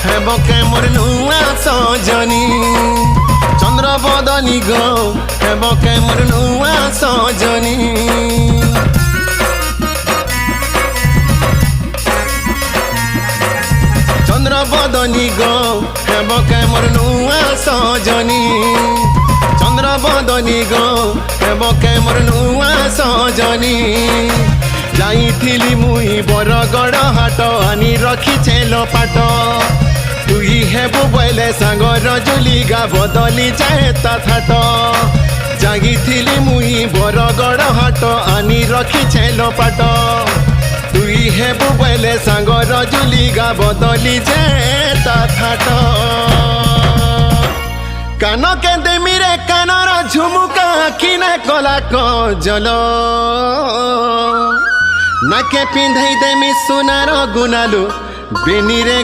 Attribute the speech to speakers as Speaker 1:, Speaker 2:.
Speaker 1: हेब के मोर नुआ सजनी चंद्र बदनी गो हेब के मोर नुआ सजनी चंद्र बदनी गो हेब के मोर नुआ सजनी चंद्र बदनी गो हेब के मोर नुआ सजनी जाइथिली मुई बरगड़ हाट आनी रखी छेल पाट तुई हेबु बोले सांगर जुलिगा बदली जाए ता थाट जाइथिली मुई बरगड़ हाट आनी रखी छेल पाट तुई हेबु बोले सांगर जुलिगा बदली जाए ता थाट कान के देमी रे कानर झुमुका किने कला कजल नाके पिंधाई देमी सोनार गुनालु बेनी रे